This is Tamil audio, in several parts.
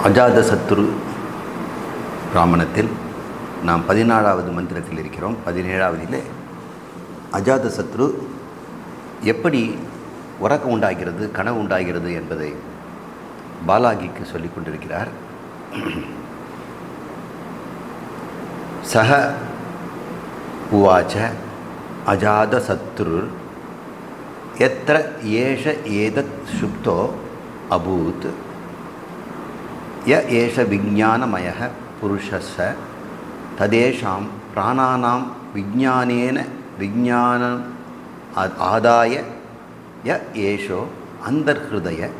அஜாதசத்ரு பிராமணத்தில் நாம் 14வது மந்திரத்தில் இருக்கிறோம். 17வதில் அஜாதசத்ரு எப்படி உறக்கம் உண்டாகிறது, கனவு உண்டாகிறது என்பதை பாலாகிக்கு சொல்லிக் கொண்டிருக்கிறார். சஹ உவாச்ச அஜாதசத்ருர் எத்ர ஏஷ ஏதத் சுப்தோ அபூத் ய ஏஷ விஞ்ஞானமயः புருஷஸ்ஸ ததேஷாம் பிராணானாம் விஞ்ஞானேன விஞ்ஞானம் ஆதாய ய ஏஷோ அந்தர்ஹ்ருதய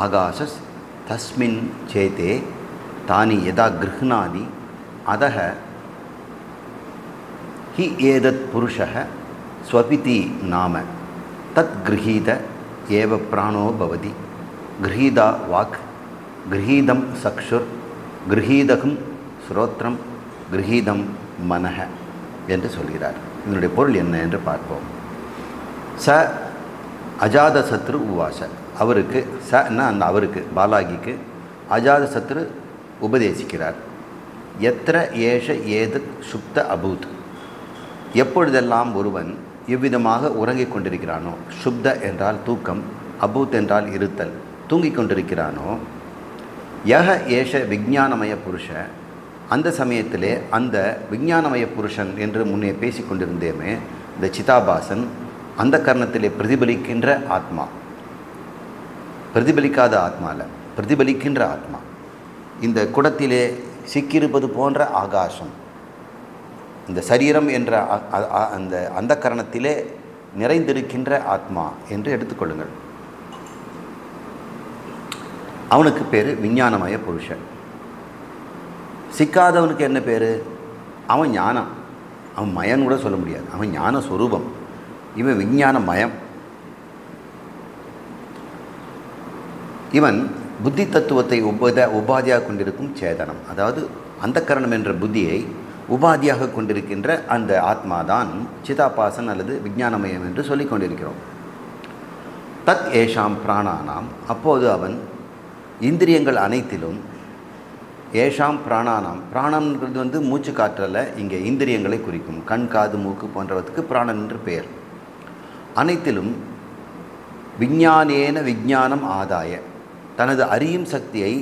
ஆகாசஸ் தஸ்மின் சேதே தானி யதா கிருஹ்ணாதி அதஹ ஹி ஏதத் புருஷः ஸ்வபிதி நாம தத் கிருஹீத ஏவ பிராணோ பவதி. கிருஹீதா வாக், கிருஹீதம் சக்ஷுர், கிருஹீதகம் ஸ்ரோத்ரம், கிருஹீதம் மனஹ என்று சொல்கிறார். இதனுடைய பொருள் என்ன என்று பார்ப்போம். ச அஜாதசத்ரு உவாச, அவருக்கு சன்னா அந்த அவருக்கு பாலாகிக்கு அஜாதசத்ரு உபதேசிக்கிறார். எத்திர ஏஷ ஏதத் சுப்த அபூத், எப்பொழுதெல்லாம் ஒருவன் இவ்விதமாக உறங்கிக் கொண்டிருக்கிறானோ, சுப்த என்றால் தூக்கம், அபூத் என்றால் இருத்தல், தூங்கிக் கொண்டிருக்கிறானோ, யஹ ஏஷ விஞ்ஞானமய புருஷ, அந்த சமயத்திலே அந்த விஞ்ஞானமய புருஷன் என்று முன்னே பேசிக்கொண்டிருந்தேமே இந்த சிதாபாசன், அந்த கர்ணத்திலே பிரதிபலிக்கின்ற ஆத்மா, பிரதிபலிக்காத ஆத்மா அல்ல, பிரதிபலிக்கின்ற ஆத்மா, இந்த குடத்திலே சிக்கியிருப்பது போன்ற ஆகாசம், இந்த சரீரம் என்ற அந்த கரணத்திலே நிறைந்திருக்கின்ற ஆத்மா என்று எடுத்துக்கொள்ளுங்கள். அவனுக்கு பேர் விஞ்ஞானமய புருஷன். சிக்காதவனுக்கு என்ன பேர்? அவன் ஞானம், அவன் மயன் கூட சொல்ல முடியாது, அவன் ஞான சொரூபம், இவன் விஞ்ஞான மயம். இவன் புத்தி தத்துவத்தை உபாதியாக கொண்டிருக்கும் சேதனம், அதாவது அந்த கரணம் என்ற புத்தியை உபாதியாக கொண்டிருக்கின்ற அந்த ஆத்மாதான் சிதாபாசன் அல்லது விஞ்ஞானமயம் என்று சொல்லிக் கொண்டிருக்கிறோம். தத் ஏஷாம் பிராணானாம், அப்போது அவன் இந்திரியங்கள் அனைத்திலும், ஏஷாம் பிராணானாம், பிராணன்கிறது மூச்சு காற்றல்ல, இங்கே இந்திரியங்களை குறிக்கும், கண் காது மூக்கு போன்றவற்றுக்கு பிராணன் என்று பெயர். அனைத்திலும் விஞ்ஞானேன விஞ்ஞானம் ஆதாய, தனது அறியும் சக்தியை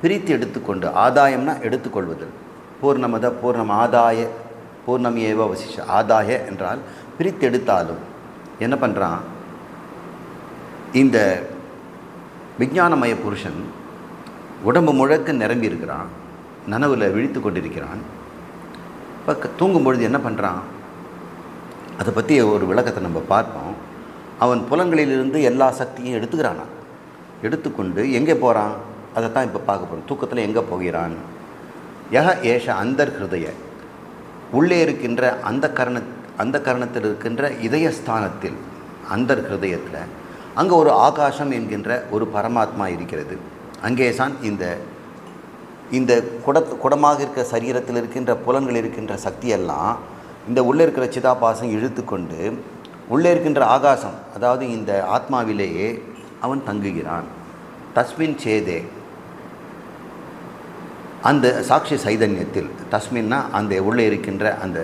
பிரித்து எடுத்துக்கொண்டு, ஆதாயம்னா எடுத்துக்கொள்வது, பூர்ணமத பூர்ணம் ஆதாய பூர்ணம் ஏவ வசிஷ, ஆதாய என்றால் பிரித்தெடுத்தாலும் என்ன பண்ணுறான், இந்த விஞ்ஞானமய புருஷன் உடம்பு முழுக்க நிரம்பி இருக்கிறான், நனவில் விழித்து கொண்டிருக்கிறான். இப்போ தூங்கும் பொழுது என்ன பண்ணுறான், அதை பற்றி ஒரு விளக்கத்தை நம்ம பார்ப்போம். அவன் புலன்களிலிருந்து எல்லா சக்தியும் எடுத்துக்கிறானா, எடுத்துக்கொண்டு எங்கே போகிறான் அதைத்தான் இப்போ பார்க்க போகிறோம். தூக்கத்தில் எங்கே போகிறான்? யஹ ஏஷ அந்தர்ஹ்ருதய, உள்ளே இருக்கின்ற அந்த கரணத்தில் இருக்கின்ற இதயஸ்தானத்தில், அந்தர்ஹ்ருதயத்தில் அங்கே ஒரு ஆகாசம் என்கின்ற ஒரு பரமாத்மா இருக்கிறது. அங்கேதான் இந்த குடமாக இருக்கிற சரீரத்தில் இருக்கின்ற புலன்கள் இருக்கின்ற சக்தியெல்லாம் இந்த உள்ளே இருக்கிற சிதாபாசம் இழுத்து கொண்டு உள்ளே இருக்கின்ற ஆகாசம், அதாவது இந்த ஆத்மாவிலேயே அவன் தங்குகிறான். தஸ்மின் சேதே, அந்த சாட்சி சைதன்யத்தில், தஸ்மின்னா அந்த உள்ளே இருக்கின்ற அந்த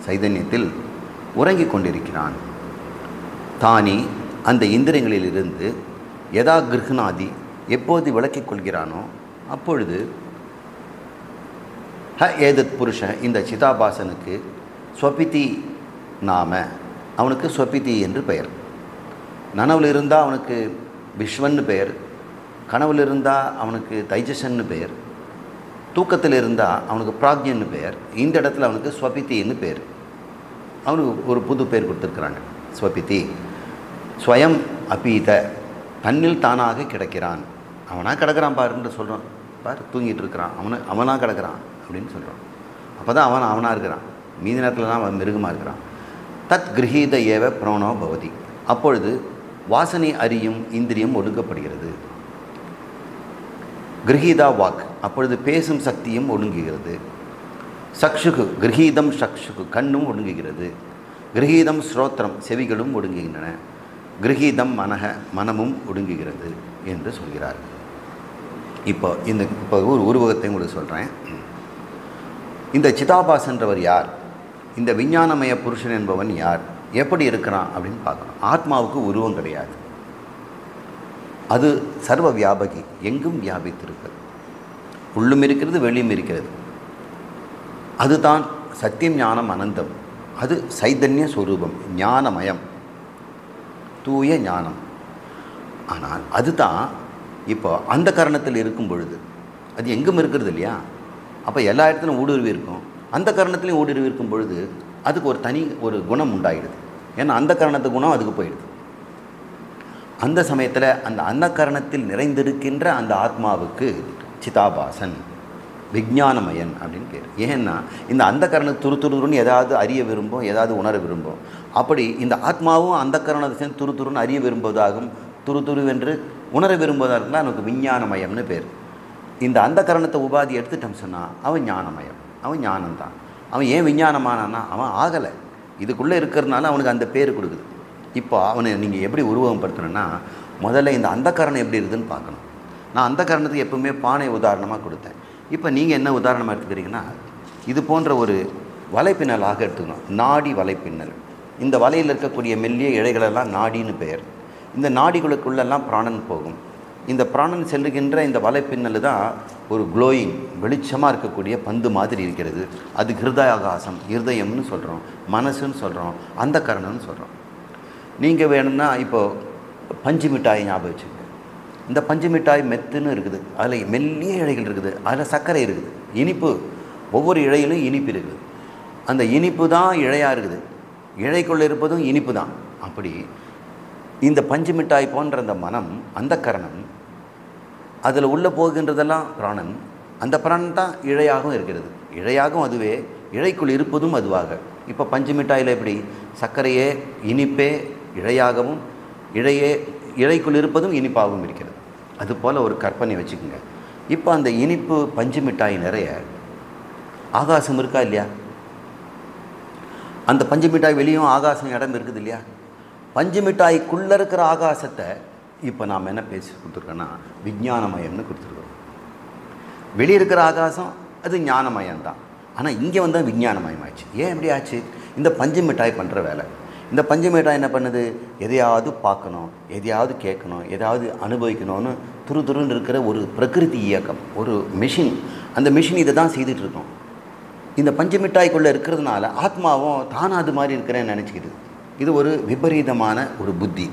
சைதன்யத்தில் உறங்கிக் கொண்டிருக்கிறான். தானி, அந்த இந்திரியங்களிலிருந்து, யதா கிருஹ்ணாதி, எப்போது விளக்கிக் கொள்கிறானோ அப்பொழுது, ஹ ஏதத் புருஷ, இந்த சிதாபாசனுக்கு ஸ்வபிதி நாம, அவனுக்கு ஸ்வபிதி என்று பெயர். நனவில் இருந்தால் அவனுக்கு விஸ்வன்னு பெயர், கனவில் இருந்தால் அவனுக்கு தைஜசன்னு பெயர், தூக்கத்தில் இருந்தால் அவனுக்கு பிராக்ஞன்னு பெயர், இந்த இடத்துல அவனுக்கு ஸ்வபித்தின்னு பேர். அவனுக்கு ஒரு புது பேர் கொடுத்துருக்குறாங்க, ஸ்வபிதி. ஸ்வயம் அபீத, தன்னில் தானாக கிடக்கிறான், அவனாக கிடக்கிறான் பாருன்னு சொல்கிறான். பார் தூங்கிட்டு இருக்கிறான், அவனாக கிடக்கிறான் அப்படின்னு சொல்கிறான். அப்போ தான் அவனாக இருக்கிறான், மீதி நேரத்துலலாம் அவன் மிருகமாக இருக்கிறான். தத் கிருஹீத ஏவ பிராணோ பவதி, அப்பொழுது வாசனை அறியும் இந்திரியம் ஒடுங்கப்படுகிறது. கிருஹீதா வாக், அப்பொழுது பேசும் சக்தியும் ஒடுங்குகிறது. சக்ஷுகு, கிருஹீதம் சக்ஷுகு, கண்ணும் ஒடுங்குகிறது. கிருஹீதம் ஸ்ரோத்திரம், செவிகளும் ஒடுங்குகின்றன. கிருஹீதம் மனக, மனமும் ஒடுங்குகிறது என்று சொல்கிறார். இப்போ ஒரு உருவகத்தையும் உங்களுக்கு சொல்கிறேன். இந்த சிதாபாசன்றவர் யார்? இந்த விஞ்ஞானமய புருஷன் என்பவன் யார்? எப்படி இருக்கிறான் அப்படின்னு பார்க்கணும். ஆத்மாவுக்கு உருவம் கிடையாது. அது சர்வ வியாபகி, எங்கும் வியாபித்திருக்கிறது. உள்ளும் இருக்கிறது, வெளியும் இருக்கிறது. அதுதான் சத்தியம், ஞானம், அனந்தம். அது சைதன்ய ஸ்வரூபம், ஞானமயம், தூய ஞானம். ஆனால் அதுதான் இப்போ அந்த கரணத்தில் இருக்கும் பொழுது அது எங்கும் இருக்கிறது இல்லையா? அப்போ எல்லா இடத்துலையும் ஊடுருவி இருக்கும். அந்த கரணத்துலையும் ஊடுருவி இருக்கும் பொழுது அதுக்கு ஒரு தனி ஒரு குணம் உண்டாகிடுது. ஏன்னா அந்த கரணத்து குணம் அதுக்கு போயிடுது. அந்த சமயத்தில் அந்த கரணத்தில் நிறைந்திருக்கின்ற அந்த ஆத்மாவுக்கு சிதாபாசன், விஞ்ஞானமயன் அப்படின்னு பேர். ஏன்னா இந்த அந்த கரணம் துருன்னு ஏதாவது அறிய விரும்பும், ஏதாவது உணர விரும்பும். அப்படி இந்த ஆத்மாவும் அந்த கரணத்தை துருன்னு அறிய விரும்புவதாகவும் துருவென்று உணர விரும்புவதாகலாம் நமக்கு விஞ்ஞானமயம்னு பேர். இந்த அந்த கரணத்தை உபாதி எடுத்துட்டோம் சொன்னால் அவன் ஞானமயம், அவன் ஞானம்தான். அவன் ஏன் விஞ்ஞானமானான்னா அவன் ஆகலை, இதுக்குள்ளே இருக்கிறதுனால அவனுக்கு அந்த பேர் கொடுக்குது. இப்போ அவனை நீங்கள் எப்படி உருவகப்படுத்தணுன்னா, முதல்ல இந்த அந்த கரணம் எப்படி இருக்குதுன்னு பார்க்கணும். நான் அந்த கரணத்துக்கு எப்பவுமே பானை உதாரணமாக கொடுத்தேன். இப்போ நீங்கள் என்ன உதாரணமாக எடுத்துக்கிறீங்கன்னா, இது போன்ற ஒரு வலைப்பின்னலாக எடுத்துக்கணும். நாடி வலைப்பின்னல். இந்த வலையில் இருக்கக்கூடிய மெல்லிய இழைகளெல்லாம் நாடின்னு பெயர். இந்த நாடிகளுக்குள்ளெல்லாம் பிராணன் போகும். இந்த பிராணன் செல்லுகின்ற இந்த வலைப்பின்னல் தான் ஒரு க்ளோயிங், வெளிச்சமாக இருக்கக்கூடிய பந்து மாதிரி இருக்கிறது. அது ஹிருதயாகாசம், இருதயம்னு சொல்கிறோம், மனசுன்னு சொல்கிறோம், அந்த கரணம்னு சொல்கிறோம். நீங்கள் வேணும்னா இப்போது பஞ்சு மிட்டாய் ஞாபகம் வச்சுங்க. இந்த பஞ்சு மிட்டாய் மெத்துன்னு இருக்குது, அதில் மெல்லிய இழைகள் இருக்குது, அதில் சர்க்கரை இருக்குது, இனிப்பு, ஒவ்வொரு இழையிலும் இனிப்பு இருக்குது. அந்த இனிப்பு தான் இழையாக இருக்குது, இழைக்குள்ளே இருப்பதும் இனிப்பு தான். அப்படி இந்த பஞ்சு மிட்டாய் போன்ற அந்த மனம், அந்த கரணம், அதில் உள்ளே போகின்றதெல்லாம் பிராணன். அந்த பிராணன் தான் இழையாகவும் இருக்கிறது. இழையாகவும் அதுவே, இழைக்குள் இருப்பதும் அதுவாக. இப்போ பஞ்சு மிட்டாயில் எப்படி சர்க்கரையே இனிப்பே இழையாகவும், இழைக்குள் இருப்பதும் இனிப்பாகவும் இருக்கிறது. அதுபோல் ஒரு கற்பனை வச்சுக்கோங்க. இப்போ அந்த இனிப்பு பஞ்சு மிட்டாய் நிறைய ஆகாசம் இருக்கா இல்லையா? அந்த பஞ்சு மிட்டாய் வெளியும் ஆகாசம் இடம் இருக்குது இல்லையா? பஞ்சு மிட்டாய்க்குள்ளே இருக்கிற ஆகாசத்தை இப்போ நாம் என்ன பேசி கொடுத்துருக்கோன்னா விஞ்ஞானமயம்னு கொடுத்துருக்கோம். வெளியே இருக்கிற ஆகாசம் அது ஞானமயம்தான். ஆனால் இங்கே வந்தால் விஞ்ஞானமயம் ஆச்சு. ஏன் எப்படி ஆச்சு? இந்த பஞ்சு மிட்டாய் பண்ணுற வேலை. இந்த பஞ்சு மிட்டாய் என்ன பண்ணுது? எதையாவது பார்க்கணும், எதையாவது கேட்கணும், எதாவது அனுபவிக்கணும்னு துருன்னு இருக்கிற ஒரு பிரகிருதி இயக்கம், ஒரு மிஷின். அந்த மிஷின் இதை தான் செய்துட்ருக்கோம். இந்த பஞ்சு மிட்டாய்க்குள்ளே இருக்கிறதுனால ஆத்மாவும் தானும் அது மாதிரி இருக்கிறேன்னு நினச்சிக்கிது. இது ஒரு விபரீதமான ஒரு புத்தி,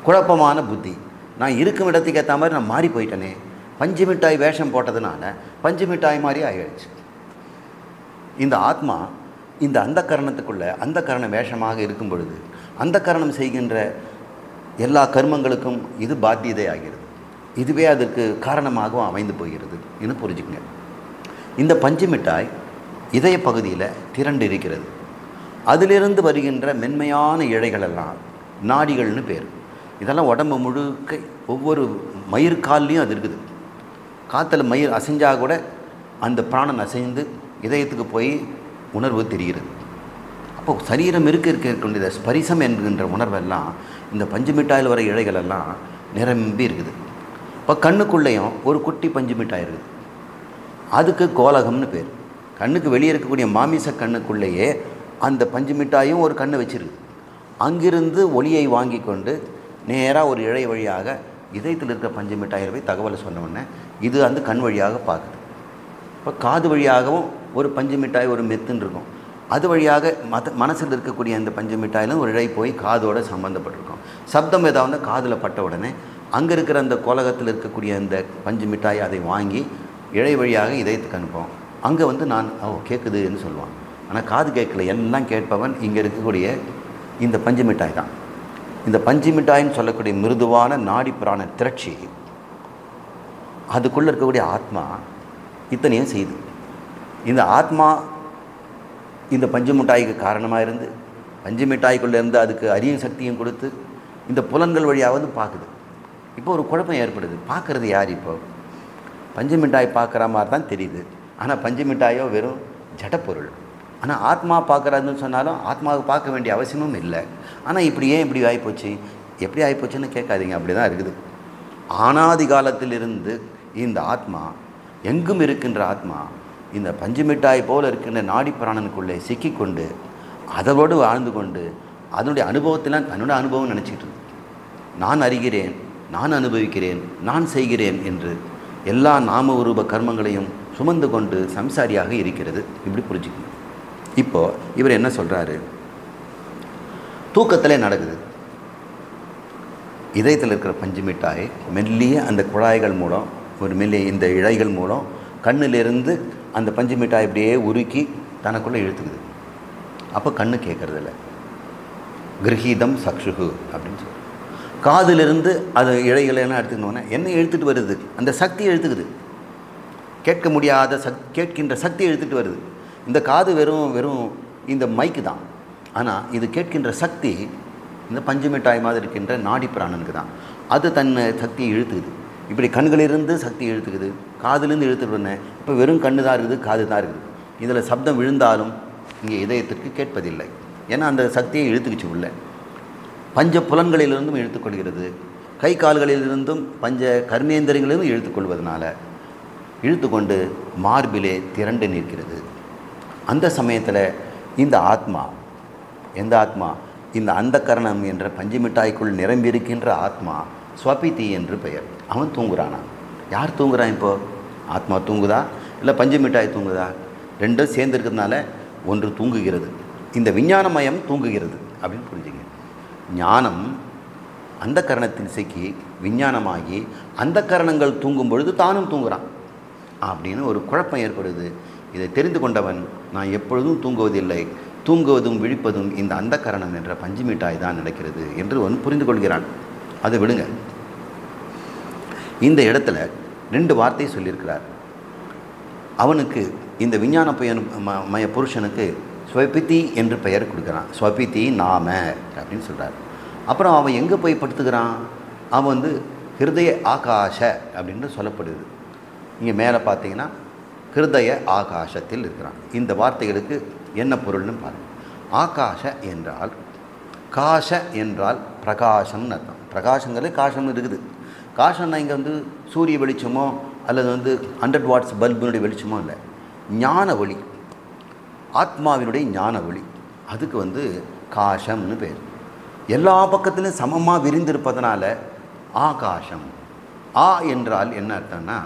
குழப்பமான புத்தி. நான் இருக்கும் இடத்துக்கு ஏற்ற மாதிரி நான் மாறி போயிட்டேனே. பஞ்சு மிட்டாய் வேஷம் போட்டதுனால பஞ்சு மிட்டாய் மாதிரி ஆகிடுச்சு. இந்த ஆத்மா இந்த அந்த கரணத்துக்குள்ளே அந்த கரண வேஷமாக இருக்கும் பொழுது அந்த கரணம் செய்கின்ற எல்லா கர்மங்களுக்கும் இது பாத்தியதை ஆகிறது. இதுவே அதற்கு காரணமாகவும் அமைந்து போகிறது என்று புரிஞ்சுக்கங்க. இந்த பஞ்சு மிட்டாய் இதய பகுதியில் திரண்டு இருக்கிறது. அதிலிருந்து வருகின்ற மென்மையான இழைகளெல்லாம் நாடிகள்னு பேர். இதெல்லாம் உடம்பு முழுக்க ஒவ்வொரு மயிர்கால்லையும் அது இருக்குது. காற்றுல மயிர் அசைஞ்சால் கூட அந்த பிராணன் அசைந்து இதயத்துக்கு போய் உணர்வு தெரிகிறது. அப்போது சரீரம் இருக்கின்ற ஸ்பரிசம் என்கின்ற உணர்வெல்லாம் இந்த பஞ்சு மிட்டாயில் வர இழைகளெல்லாம் நிரம்பி இருக்குது. இப்போ கண்ணுக்குள்ளேயும் ஒரு குட்டி பஞ்சு மிட்டாய் இருக்குது. அதுக்கு கோலகம்னு பேர். கண்ணுக்கு வெளியே இருக்கக்கூடிய மாமிச கண்ணுக்குள்ளேயே அந்த பஞ்சு மிட்டாயும் ஒரு கண்ணை வச்சுருக்கு. அங்கிருந்து ஒளியை வாங்கி கொண்டு நேராக ஒரு இழை வழியாக இதயத்தில் இருக்கிற பஞ்சு மிட்டாயில் போய் தகவலை சொன்னோடனே இது அந்த கண் வழியாக பார்க்குது. இப்போ காது வழியாகவும் ஒரு பஞ்சு மிட்டாய் ஒரு மெத்துன்னு இருக்கும். அது வழியாக மனசில் இருக்கக்கூடிய அந்த பஞ்சு மிட்டாயிலும் ஒரு இழை போய் காதோடு சம்மந்தப்பட்டிருக்கும். சப்தம் ஏதாவது காதில் பட்ட உடனே அங்கே இருக்கிற அந்த கோலகத்தில் இருக்கக்கூடிய அந்த பஞ்சு மிட்டாய் அதை வாங்கி இழை வழியாக இதயத்துக்கு அனுப்போம். அங்கே நான் கேட்குதுன்னு சொல்லுவான். ஆனால் காது கேட்கல, எல்லாம் கேட்பவன் இங்கே இருக்கக்கூடிய இந்த பஞ்சு மிட்டாய் தான். இந்த பஞ்சு மிட்டாயின்னு சொல்லக்கூடிய மிருதுவான நாடி பிராண திரட்சி, அதுக்குள்ளே இருக்கக்கூடிய ஆத்மா இத்தனையும் செய்யுது. இந்த ஆத்மா இந்த பஞ்சு மிட்டாய்க்கு காரணமாக இருந்து பஞ்சு மிட்டாய்க்குள்ளே இருந்து அதுக்கு அறியும் சக்தியும் கொடுத்து இந்த புலன்கள் வழியாக பார்க்குது. இப்போ ஒரு குழப்பம் ஏற்படுது. பார்க்குறது யார்? இப்போ பஞ்சு மிட்டாய் பார்க்குற மாதிரி தான் தெரியுது. ஆனால் பஞ்சு மிட்டாயோ வெறும் ஜடப்பொருள். ஆனால் ஆத்மா பார்க்குறாருன்னு சொன்னாலும் ஆத்மாவுக்கு பார்க்க வேண்டிய அவசியமும் இல்லை. ஆனால் இப்படி ஆகிப்போச்சு, எப்படி ஆகிப்போச்சுன்னு கேட்காதீங்க. அப்படி தான் இருக்குது. ஆனாதி காலத்திலிருந்து இந்த ஆத்மா, எங்கும் இருக்கின்ற ஆத்மா இந்த பஞ்சு மிட்டாய் போல் இருக்கின்ற நாடி பிராணனுக்குள்ளே சிக்கிக்கொண்டு அதோடு வாழ்ந்து கொண்டு அதனுடைய அனுபவத்திலாம் தன்னுடைய அனுபவம் நினச்சிக்கிட்டு நான் அறிகிறேன், நான் அனுபவிக்கிறேன், நான் செய்கிறேன் என்று எல்லா நாம உருவ கர்மங்களையும் சுமந்து கொண்டு சம்சாரியாக இருக்கிறது. இப்படி புரிஞ்சுக்கணும். இப்போது இவர் என்ன சொல்கிறாரு? தூக்கத்திலே நடக்குது. இதயத்தில் இருக்கிற பஞ்சு மிட்டாய் மெல்லிய அந்த குழாய்கள் மூலம், ஒரு மெல்லிய இந்த இழைகள் மூலம் கண்ணிலிருந்து அந்த பஞ்சு மிட்டாய் இப்படியே உருக்கி தனக்குள்ளே இழுத்துக்குது. அப்போ கண்ணு கேட்கறதில்ல. கிரகீதம் சக்ஷுகு அப்படின்னு சொல்லி காதிலிருந்து அது இழைகளெல்லாம் எடுத்துக்கணுன்னா என்ன இழுத்துட்டு வருது? அந்த சக்தி இழுத்துக்குது. கேட்க முடியாத கேட்கின்ற சக்தி இழுத்துட்டு வருது. இந்த காது வெறும் இந்த மைக்கு தான். ஆனால் இது கேட்கின்ற சக்தி இந்த பஞ்சு மிட்டாய் மாதிரி இருக்கின்ற நாடி பிராணனுக்கு தான். அது தன்னை சக்தியை இழுத்துக்குது. இப்படி கண்களிலிருந்து சக்தி இழுத்துக்குது, காதுலேருந்து இழுத்துட்டு. இப்போ வெறும் கண்ணு தான் இருக்குது, காது தான் இருக்குது. இதில் சப்தம் விழுந்தாலும் இங்கே இதயத்திற்கு கேட்பதில்லை. ஏன்னா அந்த சக்தியை இழுத்துக்குச்சு உள்ள. பஞ்ச புலன்களிலிருந்தும் இழுத்துக்கொள்கிறது, கை கால்களிலிருந்தும் பஞ்ச கர்மேந்திரங்களிலிருந்தும் இழுத்துக்கொள்வதனால இழுத்துக்கொண்டு மார்பிலே திரண்டு நிற்கிறது. அந்த சமயத்தில் இந்த ஆத்மா, எந்த ஆத்மா? இந்த அந்த கரணம் என்ற பஞ்சு மிட்டாய்க்குள் நிரம்பியிருக்கின்ற ஆத்மா ஸ்வபிதி என்று பெயர். அவன் தூங்குறானா? யார் தூங்குறான்? இப்போது ஆத்மா தூங்குதா இல்லை பஞ்சு மிட்டாய் தூங்குதா? ரெண்டும் சேர்ந்துருக்கிறதுனால ஒன்று தூங்குகிறது, இந்த விஞ்ஞானமயம் தூங்குகிறது அப்படின்னு புரிஞ்சுங்க. ஞானம் அந்த கரணத்தின் சிக்கி விஞ்ஞானமாகி அந்த கரணங்கள் தூங்கும் பொழுது தானும் தூங்குறான் அப்படின்னு ஒரு குழப்பம் ஏற்படுது. இதை தெரிந்து கொண்டவன் நான் எப்பொழுதும் தூங்குவதில்லை, தூங்குவதும் விழிப்பதும் இந்த அந்த கரணம் என்ற பஞ்சு மிட்டாய் தான் நடக்கிறது என்று ஒன்று புரிந்து கொள்கிறான். அதை விடுங்க. இந்த இடத்துல 2 வார்த்தையை சொல்லியிருக்கிறார். அவனுக்கு இந்த விஞ்ஞான மய புருஷனுக்கு ஸ்வபிதி என்று பெயர் கொடுக்குறான். ஸ்வபிதி நாம அப்படின்னு சொல்கிறார். அப்புறம் அவன் எங்கே போய் படுத்துக்கிறான்? அவன் ஹிருதய ஆகாஷ அப்படின்னு சொல்லப்படுது. இங்கே மேலே பார்த்தீங்கன்னா ஹிருதய ஆகாசத்தில் இருக்கிறான். இந்த வார்த்தைகளுக்கு என்ன பொருள்னு பாருங்கள். ஆகாஷ என்றால், காஷ என்றால் பிரகாசம்னு அர்த்தம். பிரகாசங்கிறது காஷம்னு இருக்குது. காஷம்னா இங்கே சூரிய வெளிச்சமோ அல்லது 100 வாட்ஸ் பல்பினுடைய வெளிச்சமோ இல்லை, ஞான ஒளி, ஆத்மாவினுடைய ஞான ஒளி. அதுக்கு காஷம்னு பேர். எல்லா பக்கத்திலும் சமமாக விரிந்திருப்பதனால ஆகாசம். ஆ என்றால் என்ன அர்த்தம்னா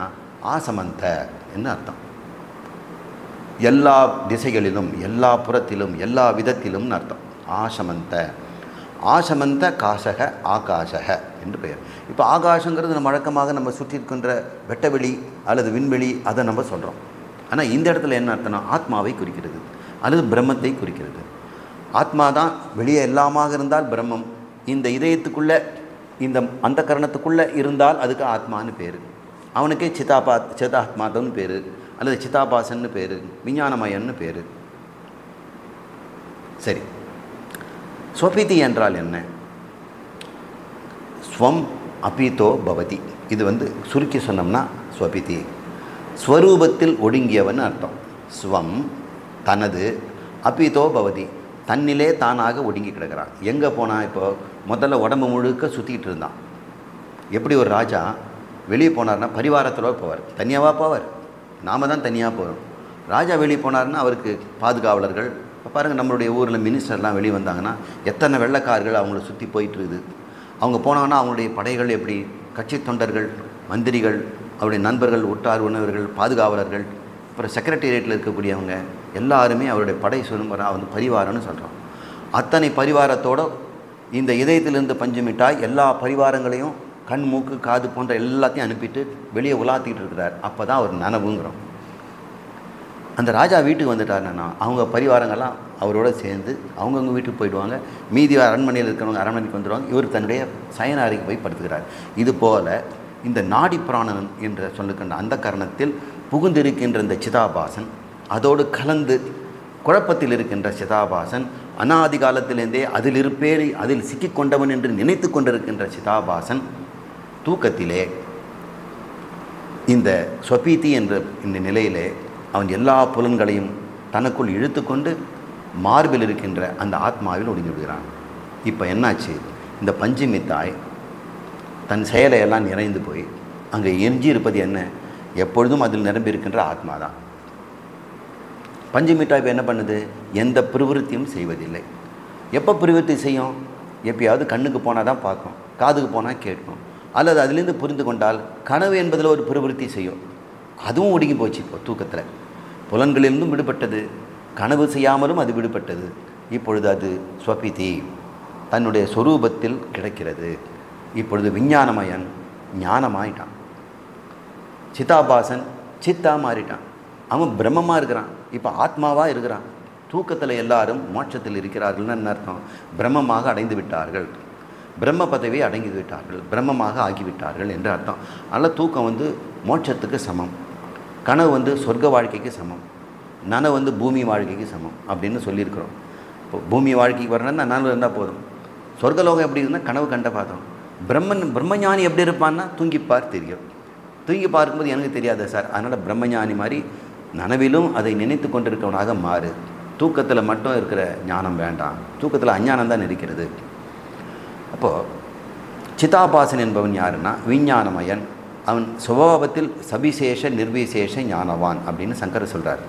ஆசமந்த என்ன அர்த்தம்? எல்லா திசைகளிலும், எல்லா புறத்திலும், எல்லா விதத்திலும் அர்த்தம். ஆசமந்த, ஆசமந்த காசக ஆகாசக என்று பெயர். இப்போ ஆகாசங்கிறது நம்ம வழக்கமாக நம்ம சுற்றி இருக்கின்ற வெட்டவெளி அல்லது விண்வெளி, அதை நம்ம சொல்கிறோம். ஆனால் இந்த இடத்துல என்ன அர்த்தம்னா ஆத்மாவை குறிக்கிறது அல்லது பிரம்மத்தை குறிக்கிறது. ஆத்மா தான் வெளியே எல்லாமாக இருந்தால் பிரம்மம், இந்த இதயத்துக்குள்ளே இந்த அந்த கரணத்துக்குள்ளே இருந்தால் அதுக்கு ஆத்மான்னு பேர். அவனுக்கே சிதாத்மாதன்னு பேர் அல்லது சிதாபாசன்னு பேர், விஞ்ஞானமயன்னு பேர். சரி, ஸ்வபிதி என்றால் என்ன? ஸ்வம் அபிதோ பவதி. இது சுருக்கி சொன்னோம்னா ஸ்வபிதி ஸ்வரூபத்தில் ஒடுங்கியவன் அர்த்தம். ஸ்வம் தனது, அபிதோ பவதி தன்னிலே தானாக ஒடுங்கி கிடக்கிறான். எங்கே போனால் இப்போது முதல்ல உடம்பு முழுக்க சுற்றிக்கிட்டு இருந்தான். எப்படி ஒரு ராஜா வெளியே போனார்னா பரிவாரத்தோடு போவார், தனியாகவா போவார்? நாம் தான் தனியாக போகிறோம். ராஜா வெளியே போனார்னா அவருக்கு பாதுகாவலர்கள். இப்போ பாருங்கள், நம்மளுடைய ஊரில் மினிஸ்டர்லாம் வெளியே வந்தாங்கன்னா எத்தனை வெள்ளைக்காரர்கள் அவங்கள சுற்றி போயிட்டுருக்குது. அவங்க போனாங்கன்னா அவங்களுடைய படைகள் எப்படி, கட்சி தொண்டர்கள், மந்திரிகள், அவருடைய நண்பர்கள், உற்றார் உணவர்கள், பாதுகாவலர்கள், அப்புறம் செக்ரட்டேரியட்டில் இருக்கக்கூடியவங்க எல்லாருமே அவருடைய படை சொல்லும்போது பரிவாரம்னு சொல்கிறோம். அத்தனை பரிவாரத்தோடு இந்த இதயத்திலிருந்து பஞ்சு மிட்டாய் எல்லா பரிவாரங்களையும் கண், மூக்கு, காது போன்ற எல்லாத்தையும் அனுப்பிட்டு வெளியே உலாத்திக்கிட்டு இருக்கிறார். அப்போ தான் அவர் நனவுங்கிறோம். அந்த ராஜா வீட்டுக்கு வந்துட்டாருன்னா அவங்க பரிவாரங்கள்லாம் அவரோட சேர்ந்து அவங்கவுங்க வீட்டுக்கு போயிடுவாங்க. மீதி அரண்மனையில் இருக்கிறவங்க அரண்மனைக்கு வந்துடுவாங்க. இவர் தன்னுடைய சயன அறைக்கு போய் படுத்துக்கிறார். இது போல் இந்த நாடி பிராணன் என்ற சொல்லுக்கின்ற அந்த கரணத்தில் புகுந்திருக்கின்ற இந்த சிதாபாசன், அதோடு கலந்து குழப்பத்தில் இருக்கின்ற சிதாபாசன், அனாதி காலத்திலேருந்தே அதில் சிக்கிக்கொண்டவன் என்று நினைத்து கொண்டிருக்கின்ற சிதாபாசன் தூக்கத்திலே இந்த ஸ்வபீதி என்ற இந்த நிலையிலே அவன் எல்லா புலன்களையும் தனக்குள் இழுத்து கொண்டு மார்பில் இருக்கின்ற அந்த ஆத்மாவில் ஒடுங்கி விடுகிறான். இப்போ என்னாச்சு? இந்த பஞ்சு மிட்டாய் தன் செயலையெல்லாம் நிறைந்து போய் அங்கே எஞ்சி இருப்பது என்ன? எப்பொழுதும் அதில் நிரம்பி இருக்கின்ற ஆத்மா தான். பஞ்சு மிட்டாய் இப்போ என்ன பண்ணுது? எந்த பிரவிற்த்தியும் செய்வதில்லை. எப்போ பிரவிற்த்தி செய்யும்? எப்பயாவது கண்ணுக்கு போனால் தான் பார்க்கும், காதுக்கு போனால் கேட்கும், அல்லது அதிலிருந்து புரிந்து கொண்டால் கனவு என்பதில் ஒரு பிரவிற்த்தி செய்யும். அதுவும் ஒடுங்கி போச்சு. இப்போ தூக்கத்தில் புலன்களிலிருந்தும் விடுபட்டது, கனவு செய்யாமலும் அது விடுபட்டது. இப்பொழுது அது ஸ்வபிதி, தன்னுடைய சொரூபத்தில் கிடைக்கிறது. இப்பொழுது விஞ்ஞானமயன் ஞானமாயிட்டான். சிதாபாசன் சித்தா மாறிட்டான். அவன் பிரம்மமாக இருக்கிறான், இப்போ ஆத்மாவாக இருக்கிறான். தூக்கத்தில் எல்லாரும் மோட்சத்தில் இருக்கிறார்கள்னு என்ன அர்த்தம்? பிரம்மமாக அடைந்து விட்டார்கள், பிரம்ம பதவியை அடங்கி விட்டார்கள், பிரம்மமாக ஆகிவிட்டார்கள் என்று அர்த்தம். அதனால் தூக்கம் மோட்சத்துக்கு சமம், கனவு சொர்க்க வாழ்க்கைக்கு சமம், நனவு பூமி வாழ்க்கைக்கு சமம் அப்படின்னு சொல்லியிருக்கிறோம். இப்போ பூமி வாழ்க்கைக்கு வரணும்னா நனவு இருந்தால் போதும். சொர்க்கலோகம் எப்படி இருந்தால் கனவு கண்ட பார்த்தோம். பிரம்மஞானி எப்படி இருப்பான்னா தூங்கிப்பார் தெரியும். தூங்கி பார்க்கும்போது எனக்கு தெரியாத சார், அதனால் பிரம்மஞானி மாதிரி நனவிலும் அதை நினைத்து கொண்டிருக்கவனாக மாறு. தூக்கத்தில் மட்டும் இருக்கிற ஞானம் வேண்டாம், தூக்கத்தில் அஞ்ஞானம் தான் இருக்கிறது. அப்போது சிதாபாசன் என்பவன் யாருன்னா விஞ்ஞானமயன். அவன் சுபாவத்தில் சபிசேஷ நிர்விசேஷ ஞானவான் அப்படின்னு சங்கரர் சொல்கிறார்.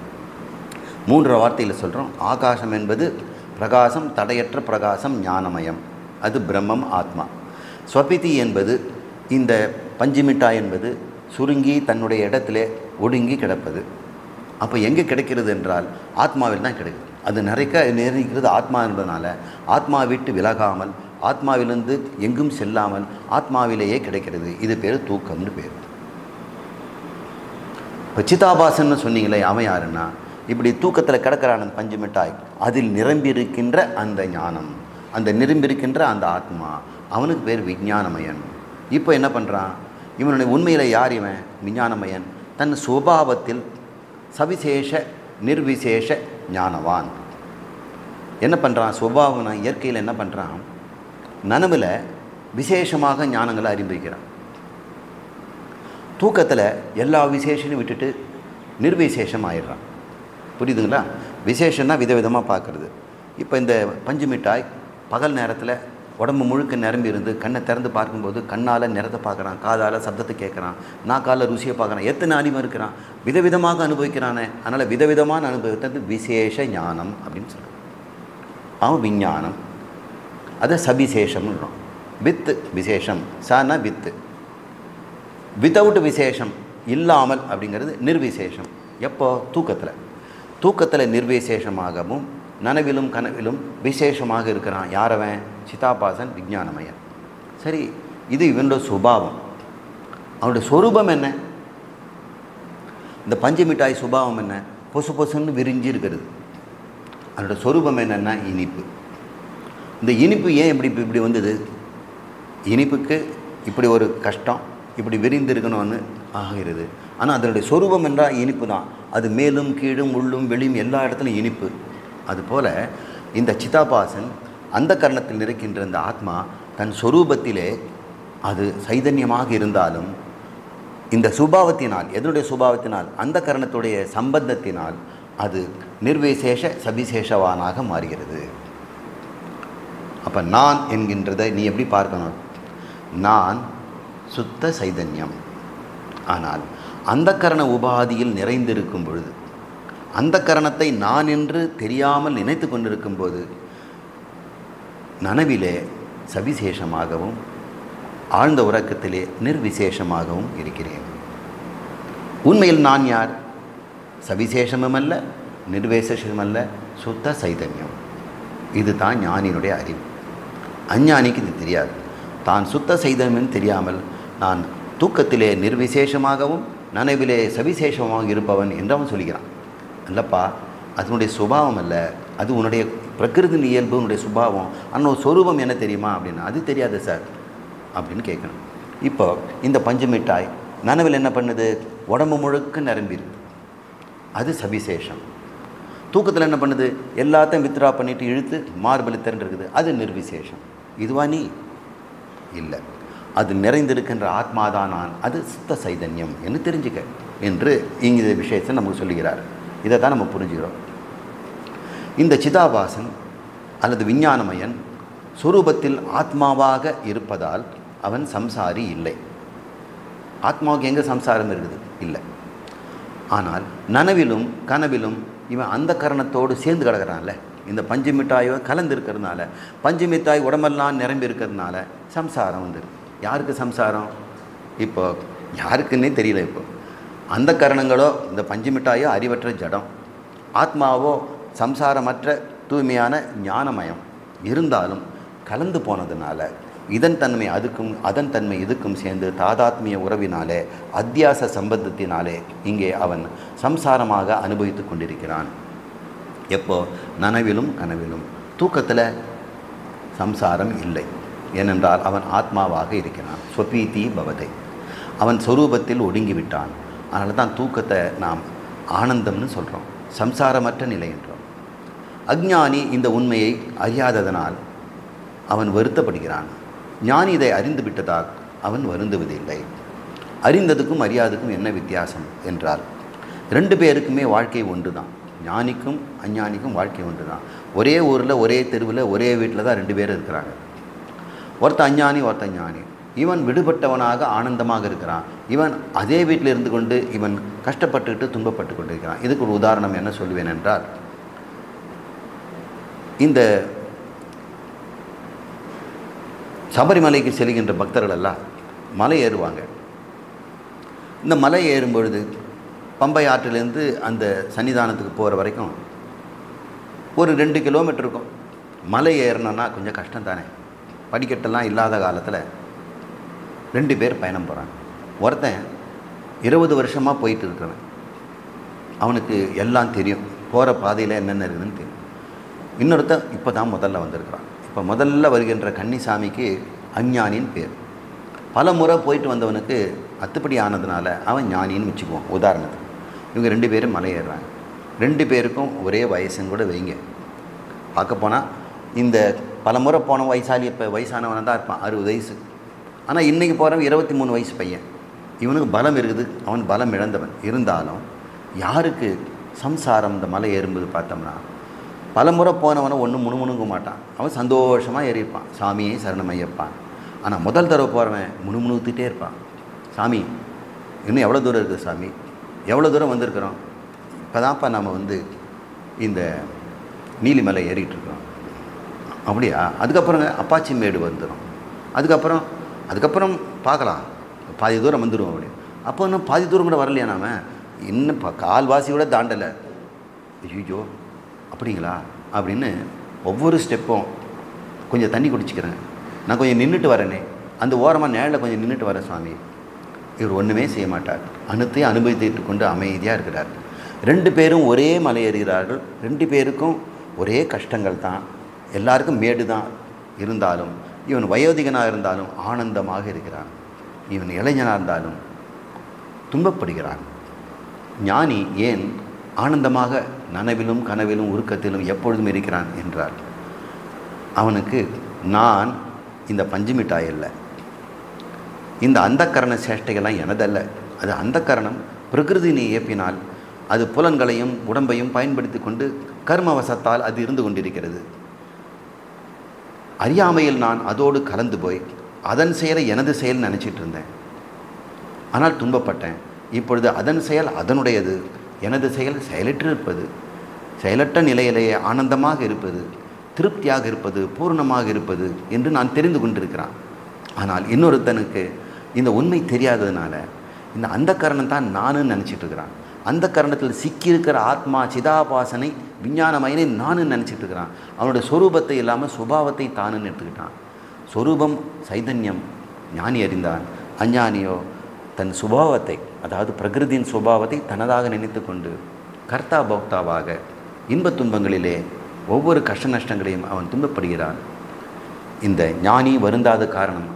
3 வார்த்தையில் சொல்கிறோம். ஆகாசம் என்பது பிரகாசம், தடையற்ற பிரகாசம், ஞானமயம், அது பிரம்மம் ஆத்மா. ஸ்வபிதி என்பது இந்த பஞ்சுமிட்டாய் என்பது சுருங்கி தன்னுடைய இடத்திலே ஒடுங்கி கிடப்பது. அப்போ எங்கே கிடைக்கிறது என்றால் ஆத்மாவில் தான் கிடைக்குது. அது நிறைக்கிறது ஆத்மா என்பதனால ஆத்மா விட்டு விலகாமல், ஆத்மாவிலிருந்து எங்கும் செல்லாமல் ஆத்மாவிலேயே கிடைக்கிறது. இது பேர் தூக்கம்னு பேர். இப்போ சிதாபாசன்னு சொன்னீங்களே, அவன் யாருன்னா இப்படி தூக்கத்தில் கிடக்கிறான் அந்த பஞ்சு மிட்டாய், அதில் நிரம்பியிருக்கின்ற அந்த ஞானம், அந்த நிரம்பியிருக்கின்ற அந்த ஆத்மா, அவனுக்கு பேர் விஞ்ஞானமயன். இப்போ என்ன பண்ணுறான் இவனுடைய? உண்மையில் யார் இவன்? விஞ்ஞானமயன். தன் சுபாவத்தில் சவிசேஷ நிர்விசேஷ ஞானவான். என்ன பண்ணுறான்? சுபாவம் இயற்கையில் என்ன பண்ணுறான்? நனவில் விசேஷமாக ஞானங்களை அறிந்திருக்கிறான். தூக்கத்தில் எல்லா விசேஷனையும் விட்டுட்டு நிர்விசேஷம் ஆயிடுறான். புரியுதுங்களா? விசேஷன்னா விதவிதமாக பார்க்குறது. இப்போ இந்த பஞ்சு மிட்டாய் பகல் நேரத்தில் உடம்பு முழுக்க நிரம்பி இருந்து கண்ணை திறந்து பார்க்கும்போது கண்ணால் நிறத்தை பார்க்குறான், காதால் சப்தத்தை கேட்குறான், நாக்கால் ருசியை பார்க்குறான், எத்தனை அறிவு இருக்கிறான், விதவிதமாக அனுபவிக்கிறானே. அதனால் விதவிதமான அனுபவித்தது விசேஷ ஞானம் அப்படின்னு சொல்கிறான். அவன் விஞ்ஞானம், அதை சபிசேஷம்னு. வித்து விசேஷம், சானா வித்து, வித்தவுட் விசேஷம் இல்லாமல் அப்படிங்கிறது நிர்விசேஷம். எப்போ? தூக்கத்தில் நிர்விசேஷமாகவும் நனவிலும் கனவிலும் விசேஷமாக இருக்கிறான். யாரவன்? சிதாபாசன் விஞ்ஞானமயன். சரி, இது இவனோட சுபாவம். அவனுடைய சொரூபம் என்ன? இந்த பஞ்சு மிட்டாய் சுபாவம் என்ன? பொசு பொசுன்னு விரிஞ்சு இருக்கிறது. அதோட சொரூபம் என்னென்னா இனிப்பு. இந்த இனிப்பு ஏன் இப்படி வந்தது? இனிப்புக்கு இப்படி ஒரு கஷ்டம், இப்படி விரிந்து இருக்கணும்னு ஆகிறது. ஆனால் அதனுடைய சொரூபம் என்றால் இனிப்பு தான். அது மேலும் கீழும் உள்ளும் வெளியும் எல்லா இடத்துலையும் இனிப்பு. அதுபோல் இந்த சிதாபாசன் அந்த கரணத்தில் இருக்கின்ற இந்த ஆத்மா தன் சொரூபத்திலே அது சைதன்யமாக இருந்தாலும் இந்த சுபாவத்தினால், எதனுடைய சுபாவத்தினால்? அந்த கரணத்துடைய சம்பந்தத்தினால் அது நிர்விசேஷ சபிசேஷவானாக மாறுகிறது. அப்போ நான் என்கின்றதை நீ எப்படி பார்க்கணும்? நான் சுத்த சைதன்யம். ஆனால் அந்த கரண உபாதியில் நிறைந்திருக்கும் பொழுது, அந்த கரணத்தை நான் என்று தெரியாமல் நினைத்து கொண்டிருக்கும் போது நனவிலே சவிசேஷமாகவும் ஆழ்ந்த உறக்கத்திலே நிர்விசேஷமாகவும் இருக்கிறேன். உண்மையில் நான் யார்? சவிசேஷமும் அல்ல, நிர்விசேஷமும் அல்ல, சுத்த சைதன்யம். இது தான் ஞானியினுடைய அறிவு. அஞ்ஞானிக்கு இது தெரியாது. தான் சுத்த சைதன்யம் தெரியாமல் நான் தூக்கத்திலே நிர்விசேஷமாகவும் நனவிலே சவிசேஷமாக இருப்பவன் என்று அவன் சொல்கிறான். அல்லப்பா, அதனுடைய சுபாவம் அல்ல, அது உன்னுடைய பிரகிருதி இயல்பு, உன்னுடைய சுபாவம். ஆனால் சொரூபம் என்ன தெரியுமா அப்படின்னா, அது தெரியாது சார் அப்படின்னு கேட்கணும். இப்போ இந்த பஞ்சு மிட்டாய் நனவில் என்ன பண்ணுது? உடம்பு முழுக்க நிரம்பிடுது, அது சவிசேஷம். தூக்கத்தில் என்ன பண்ணுது? எல்லாத்தையும் வித்ரா பண்ணிவிட்டு இழுத்து மார்பலி திரண்டிருக்குது, அது நிர்விசேஷம். இதுவா நீ? இல்லை, அது நிறைந்திருக்கின்ற ஆத்மாதான் நான், அது சுத்த சைதன்யம் என்று தெரிஞ்சுக்க என்று இந்த விஷயத்தை நமக்கு சொல்லுகிறார். இதை தான் நம்ம புரிஞ்சுக்கிறோம். இந்த சிதாபாசன் அல்லது விஞ்ஞானமயன் சுரூபத்தில் ஆத்மாவாக இருப்பதால் அவன் சம்சாரி இல்லை. ஆத்மாவுக்கு எங்கே சம்சாரம் இருக்குது? இல்லை. ஆனால் நனவிலும் கனவிலும் இவன் அந்த கரணத்தோடு சேர்ந்து கிடக்கிறான்ல, இந்த பஞ்சு மிட்டாயோ கலந்து இருக்கிறதுனால, பஞ்சு மிட்டாய் உடம்பெல்லாம் நிரம்பி இருக்கிறதுனால சம்சாரம் வந்து. யாருக்கு சம்சாரம்? இப்போ யாருக்குன்னே தெரியல. இப்போ அந்த கரணங்களோ இந்த பஞ்சு மிட்டாயோ அறிவற்ற ஜடம், ஆத்மாவோ சம்சாரமற்ற தூய்மையான ஞானமயம் இருந்தாலும் கலந்து போனதுனால இதன் தன்மை அதுக்கும் அதன் தன்மை இதுக்கும் சேர்ந்து தாதாத்மிய உறவினாலே அத்தியாச சம்பந்தத்தினாலே இங்கே அவன் சம்சாரமாக அனுபவித்து கொண்டிருக்கிறான். எப்போ? நனவிலும் கனவிலும். தூக்கத்தில் சம்சாரம் இல்லை. ஏனென்றால் அவன் ஆத்மாவாக இருக்கிறான். ஸ்வபீதி பவதை, அவன் சொரூபத்தில் ஒடுங்கிவிட்டான். அதனால தான் தூக்கத்தை நாம் ஆனந்தம்னு சொல்கிறோம், சம்சாரமற்ற நிலை என்றோம். அஞ்ஞானி இந்த உண்மையை அறியாததனால் அவன் வருத்தப்படுகிறான். ஞானி இதை அறிந்து விட்டதால் அவன் வருந்துவதில்லை. அறிந்ததுக்கும் அறியாததுக்கும் என்ன வித்தியாசம் என்றால், ரெண்டு பேருக்குமே வாழ்க்கை ஒன்று தான். ஞானிக்கும் அஞ்ஞானிக்கும் வாழ்க்கை ஒன்று தான். ஒரே ஊரில் ஒரே தெருவில் ஒரே வீட்டில் தான் ரெண்டு பேர் இருக்கிறாங்க. ஒருத்தன் அஞ்ஞானி, ஒருத்தன் ஞானி. இவன் விடுபட்டவனாக ஆனந்தமாக இருக்கிறான். இவன் அதே வீட்டில் இருந்து கொண்டு இவன் கஷ்டப்பட்டுக்கிட்டு துன்பப்பட்டு கொண்டிருக்கிறான். இதுக்கு ஒரு உதாரணம் என்ன சொல்லுவேன் என்றால், இந்த சபரிமலைக்கு செல்கின்ற பக்தர்கள் எல்லாம் மலை ஏறுவாங்க. இந்த மலை ஏறும் பொழுது பம்பை ஆற்றிலேருந்து அந்த சன்னிதானத்துக்கு போகிற வரைக்கும் ஒரு 2 கிலோமீட்டர் இருக்கும். மலை ஏறணுன்னா கொஞ்சம் கஷ்டம் தானே. படிக்கட்டெல்லாம் இல்லாத காலத்தில் 2 பேர் பயணம் போகிறாங்க. ஒருத்தன் 20 வருஷமாக போயிட்டு இருக்கிறவன், அவனுக்கு எல்லாம் தெரியும், போகிற பாதையில் என்னென்ன இருக்குதுன்னு தெரியும். இன்னொருத்தன் இப்போ தான் முதல்ல வந்திருக்கிறான். இப்போ முதல்ல வருகின்ற கன்னிசாமிக்கு அஞ்ஞானின்னு பேர். பல முறை போயிட்டு வந்தவனுக்கு அத்துப்படி ஆனதுனால அவன் ஞானின்னு வச்சுக்குவோம் உதாரணத்துக்கு. இவங்க 2 பேரும் மலை ஏறுறாங்க. 2 பேருக்கும் ஒரே வயசுன்னு கூட வைங்க. பார்க்க போனால் இந்த பல முறை போன வயசாளி இப்போ வயசானவனாக தான் இருப்பான், 60 வயசு. ஆனால் இன்றைக்கி போகிறவன் 23 வயசு பையன். இவனுக்கு பலம் இருக்குது, அவன் பலம் இழந்தவன். இருந்தாலும் யாருக்கு சம்சாரம் இந்த மலை ஏறும்போது பார்த்தோம்னா, பல முறை போனவனை ஒன்றும் முணுமுணுங்க மாட்டான். அவன் சந்தோஷமாக ஏறியிருப்பான், சாமியை சரணமையப்பான். ஆனால் முதல் தடவை போகிறவன் முணுமுணுத்துட்டே இருப்பான். சாமி இன்னும் எவ்வளோ தூரம் இருக்குது சாமி, எவ்வளோ தூரம் வந்திருக்கிறோம், இப்போ தான்ப்பா நம்ம இந்த நீலிமலை ஏறிட்டுருக்கோம். அப்படியா? அதுக்கப்புறம் அப்பாச்சி மேடு வந்துடும். அதுக்கப்புறம் பார்க்கலாம், பாதி தூரம் வந்துடும். அப்படி அப்போ இன்னும் பாதி தூரம் கூட வரலையா? நாம் இன்னும் கால்வாசி கூட தாண்டலை. ஐயோ அப்படிங்களா அப்படின்னு ஒவ்வொரு ஸ்டெப்பும் கொஞ்சம் தண்ணி குடிச்சிக்கிறேன், நான் கொஞ்சம் நின்றுட்டு வரேனே, அந்த ஓரமாக நேரில் கொஞ்சம் நின்றுட்டு வரேன் சுவாமி. இவர் ஒன்றுமே செய்ய மாட்டார், அனைத்தையும் அனுபவித்துட்டு கொண்டு அமைதியாக இருக்கிறார். 2 பேரும் ஒரே மலை ஏறுகிறார்கள். 2 பேருக்கும் ஒரே கஷ்டங்கள் தான், எல்லாருக்கும் மேடு தான். இருந்தாலும் இவன் வயோதிகனாக இருந்தாலும் ஆனந்தமாக இருக்கிறான், இவன் இளைஞனாக இருந்தாலும் துன்பப்படுகிறான். ஞானி ஏன் ஆனந்தமாக நனவிலும் கனவிலும் உருக்கத்திலும் எப்பொழுதும் இருக்கிறான் என்றால், அவனுக்கு நான் இந்த பஞ்சு மிட்டாய் அல்ல, இந்த அந்தக்கரண சேஷ்டைகள்லாம் எனதல்ல. அது அந்தக்கரணம் பிரகிருதினை இயப்பினால் அது புலன்களையும் உடம்பையும் பயன்படுத்தி கொண்டு கர்மவசத்தால் அது இருந்து கொண்டிருக்கிறது. அறியாமையில் நான் அதோடு கலந்து போய் அதன் செயலை எனது செயல் நினச்சிட்டு இருந்தேன். ஆனால் துன்பப்பட்டேன். இப்பொழுது அதன் செயல் அதனுடையது, எனது செயல் செயலற்று இருப்பது, செயலற்ற நிலையிலேயே ஆனந்தமாக இருப்பது, திருப்தியாக இருப்பது, பூர்ணமாக இருப்பது என்று நான் தெரிந்து கொண்டிருக்கிறான். ஆனால் இன்னொருத்தனுக்கு இந்த உண்மை தெரியாததுனால இந்த அந்த கரணம் தான் நானுன்னு நினச்சிட்டு இருக்கிறான். அந்த கரணத்தில் சிக்கியிருக்கிற ஆத்மா சிதாபாசனை விஞ்ஞானமயனை நானுன்னு நினச்சிட்டு இருக்கிறான். அவனுடைய சொரூபத்தை இல்லாமல் சுபாவத்தை தானுன்னு எடுத்துக்கிட்டான். சொரூபம் சைதன்யம் ஞானி அறிந்தான். அஞ்ஞானியோ தன் சுபாவத்தை, அதாவது பிரகிருதியின் சுபாவத்தை தனதாக நினைத்து கொண்டு கர்த்தா போக்தாவாக இன்பத் துன்பங்களிலே ஒவ்வொரு கஷ்ட நஷ்டங்களையும் அவன் துன்பப்படுகிறான். இந்த ஞானி வருந்தாத காரணம்,